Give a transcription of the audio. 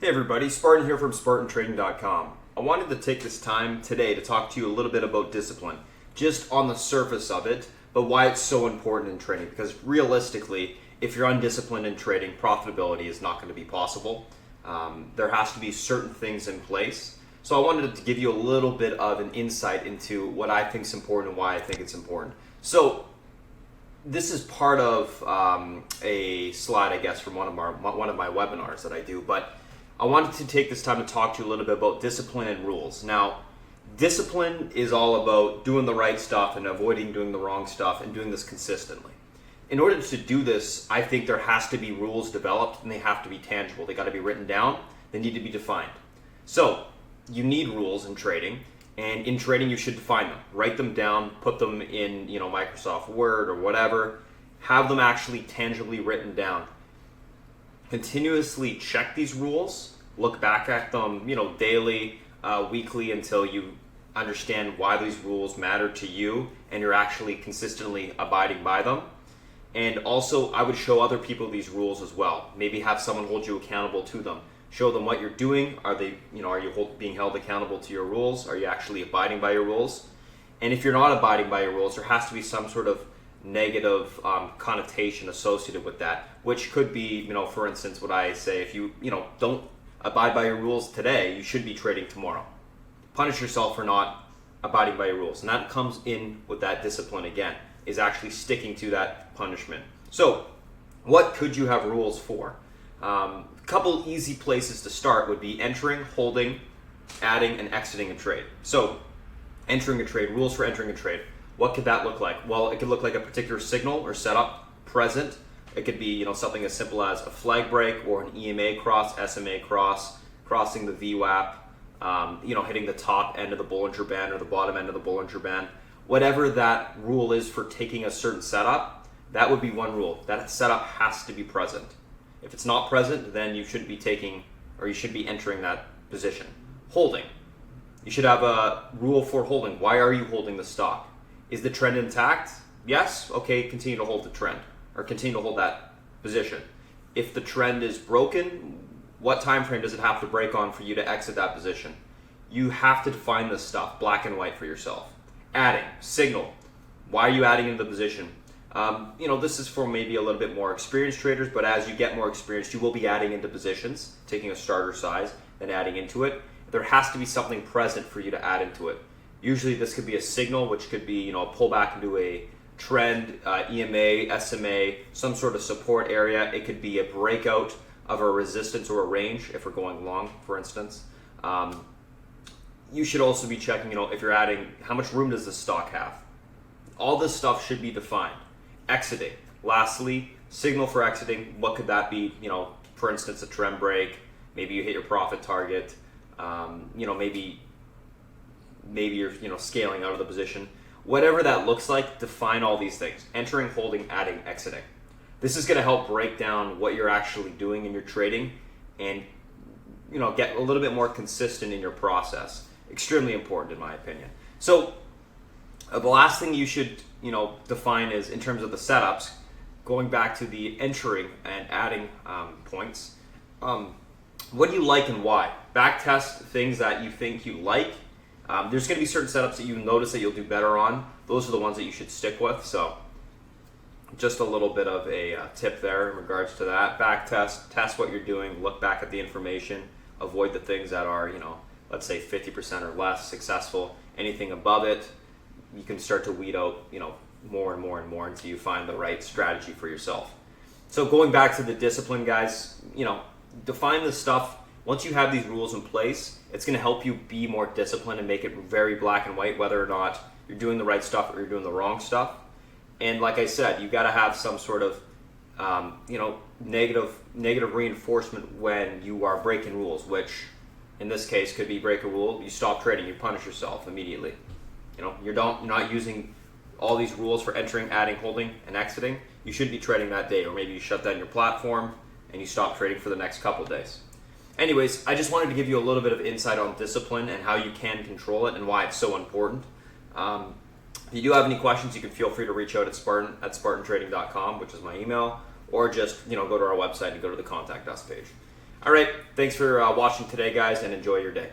Hey everybody, Spartan here from SpartanTrading.com. I wanted to take this time today to talk to you a little bit about discipline, just on the surface of it, but why it's so important in trading. Because realistically, if you're undisciplined in trading, profitability is not going to be possible. There has to be certain things in place. So I wanted to give you a little bit of an insight into what I think is important and why I think it's important. So this is part of a slide, I guess, from one of my webinars that I do, but I wanted to take this time to talk to you a little bit about discipline and rules. Now, discipline is all about doing the right stuff and avoiding doing the wrong stuff and doing this consistently. In order to do this, I think there has to be rules developed and they have to be tangible. They got to be written down. They need to be defined. So you need rules in trading, and in trading you should define them. Write them down, put them in Microsoft Word or whatever. Have them actually tangibly written down. Continuously check these rules, look back at them, daily, weekly, until you understand why these rules matter to you and you're actually consistently abiding by them. And also, I would show other people these rules as well. Maybe have someone hold you accountable to them. Show them what you're doing. Are you being held accountable to your rules? Are you actually abiding by your rules? And if you're not abiding by your rules, there has to be some sort of negative connotation associated with that, which could be, for instance, what I say, if you don't abide by your rules today, you should be trading tomorrow. Punish yourself for not abiding by your rules, and that comes in with that discipline again, is actually sticking to that punishment. So what could you have rules for? A couple easy places to start would be entering, holding, adding, and exiting a trade. So entering a trade, rules for entering a trade. What could that look like? Well, it could look like a particular signal or setup present. It could be, something as simple as a flag break or an EMA cross, SMA cross, crossing the VWAP, hitting the top end of the Bollinger Band or the bottom end of the Bollinger Band. Whatever that rule is for taking a certain setup, that would be one rule. That setup has to be present. If it's not present, then you should be you should be entering that position. Holding. You should have a rule for holding. Why are you holding the stock? Is the trend intact? Yes? Okay, continue to hold the trend, or continue to hold that position. If the trend is broken, what time frame does it have to break on for you to exit that position? You have to define this stuff, black and white, for yourself. Adding, signal. Why are you adding into the position? This is for maybe a little bit more experienced traders, but as you get more experienced, you will be adding into positions, taking a starter size, then adding into it. There has to be something present for you to add into it. Usually this could be a signal, which could be, a pullback into a trend, EMA, SMA, some sort of support area. It could be a breakout of a resistance or a range if we're going long, for instance. You should also be checking, if you're adding, how much room does the stock have? All this stuff should be defined. Exiting. Lastly, signal for exiting. What could that be? For instance, a trend break. Maybe you hit your profit target. Maybe you're scaling out of the position. Whatever that looks like, define all these things. Entering, holding, adding, exiting. This is going to help break down what you're actually doing in your trading and get a little bit more consistent in your process. Extremely important in my opinion. So the last thing you should define is, in terms of the setups, going back to the entering and adding points. What do you like and why? Back test things that you think you like. There's going to be certain setups that you notice that you'll do better on. Those are the ones that you should stick with. So just a little bit of a tip there in regards to that. Back test what you're doing, look back at the information, avoid the things that are, let's say 50% or less successful. Anything above it, you can start to weed out, more and more and more until you find the right strategy for yourself. So going back to the discipline, guys, define the stuff. Once you have these rules in place, it's going to help you be more disciplined and make it very black and white, whether or not you're doing the right stuff or you're doing the wrong stuff. And like I said, you got to have some sort of, negative reinforcement when you are breaking rules, which in this case could be break a rule, you stop trading, you punish yourself immediately. You're not using all these rules for entering, adding, holding, and exiting. You should be trading that day, or maybe you shut down your platform and you stop trading for the next couple of days. Anyways, I just wanted to give you a little bit of insight on discipline and how you can control it and why it's so important. If you do have any questions, you can feel free to reach out at SpartanTrading.com, which is my email, or just go to our website and go to the Contact Us page. All right, thanks for watching today, guys, and enjoy your day.